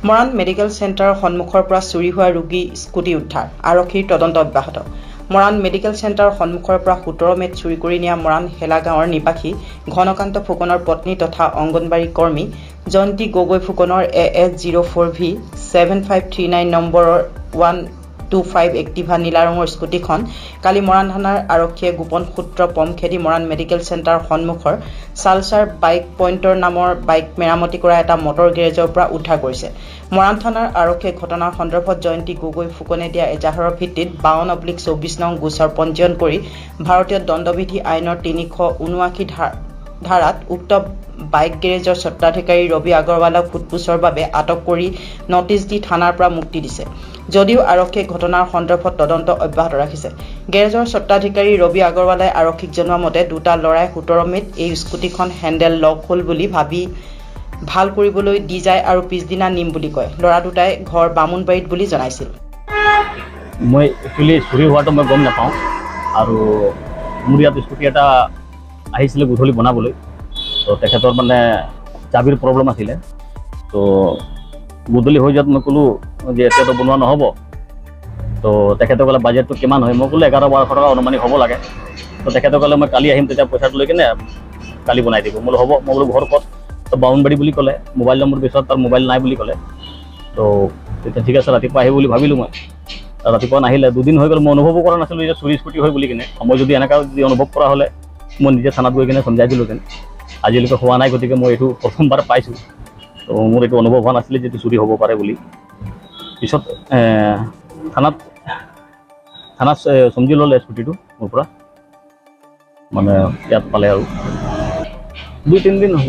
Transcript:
Moran medical চেণ্টাৰৰ সন্মুখৰ পৰা চুৰি হোৱা ৰোগী স্কুটি উদ্ধাৰ আৰক্ষীৰ তদন্ত অব্যাহত মৰাণ মেডিকেল চেণ্টাৰৰ সন্মুখৰ পৰা 17 মেত চুৰি কৰি নিয়া মৰাণ হেলা গাঁৱৰ নিবাসী ঘনকান্ত ফুকনৰ পত্নী তথা অংগনবাড়ী কৰ্মী জয়ন্তী গগৈ ফুকনৰ AS04V 7539 নম্বৰৰ 125 এক্টিভা নীলা ৰঙৰ স্কুটিখন কালি মৰাণ থানাৰ আৰক্ষীয়ে গোপন সূত্ৰ পম খেদি মৰাণ মেডিকেল চেণ্টাৰৰ সন্মুখৰ সালচাৰ বাইক পইণ্টৰ নামৰ বাইক মেৰামতি কৰা এটা মটৰ গেৰেজৰ পৰা উদ্ধাৰ কৰিছে মৰাণ থানাৰ আৰক্ষীয়ে ঘটনাৰ সন্দৰ্ভত জয়ন্তী গগৈ ফুকনে দিয়া এজাহাৰৰ ভিত্তিত 52/24 নং গোচৰ পঞ্জীয়ন কৰি ভাৰতীয় দণ্ডবিধি আইনৰ 379 ধাৰাত উক্ত বাইক গেৰেজৰ স্বত্বাধিকাৰী ৰবি আগৰৱালক ফুটপুছৰ বাবে আটক কৰি নটিচ দি থানাৰ পৰা মুক্তি দিছে যদিও আৰক্ষীয়ে ঘটনাৰ সন্দৰ্ভত তদন্ত অব্যাহত ৰাখিছে গেৰেজৰ স্বত্বাধিকাৰী ৰবি আগৰৱালে আৰক্ষীক জনোৱা মতে দুটা লৰাই 17 মেত এই স্কুটিখন হেণ্ডেল লক হ'ল বুলি ভাবি ভাল কৰিবলৈ দি যায় আৰু পিছদিনা নিম বুলি কয় লৰা দুটাই ঘৰ বামুনবাৰীত বুলি জনাইছিল মই একচুয়ালি চুৰি হোৱাটো মই গম নাপাওঁ আৰু মোৰ ইয়াত স্কুটি এটা আহিছিল গধূলি বনাবলৈ তো তেখেতৰ মানে চাবিৰ প্ৰব্লেম আছিল তো গধূলি হৈ যাত মই ক'লো যে এতিয়াতো বনোৱা নহ'ব তো তেখেতে ক'লে বাজেটটো কিমান হয় মই ক'লো 11-12 টকা অনুমানিক হ'ব লাগে তো তেখেতে ক'লে মই কালি আহিম তেতিয়া পইচাটো লৈ কিনে কালি বনাই দিব মই হ'ব মই বোলো ঘৰ ক'ত তো বাউনবাৰী বুলি ক'লে মোবাইল নম্বৰ পিছত তাৰ মোবাইল নাই বুলি ক'লে তো তেতিয়া ঠিক আছে ৰাতিপুৱা আহিব বুলি ভাবিলোঁ মই ৰাতিপুৱা নাহিলে দুদিন হৈ গ'ল মই অনুভৱ কৰা নাছিলোঁ যে চুৰি স্কুটি হয় বুলি কিনে মই যদি এনেকুৱা যদি অনুভৱ কৰা হ'লে মই নিজে থানাত গৈ কিনে সমজাই দিলোঁহেঁতেন আজিলৈকে হোৱা নাই গতিকে মই এইটো প্ৰথমবাৰ পাইছোঁ তো মোৰ এইটো অনুভৱ হোৱা নাছিলে যে চুৰি হ'ব পাৰে বুলি পিছত থানাত সমজি ল'লে স্কুটিটো মোৰ পৰা মানে ইয়াত পালে আৰু 2-3 দিন হ'ব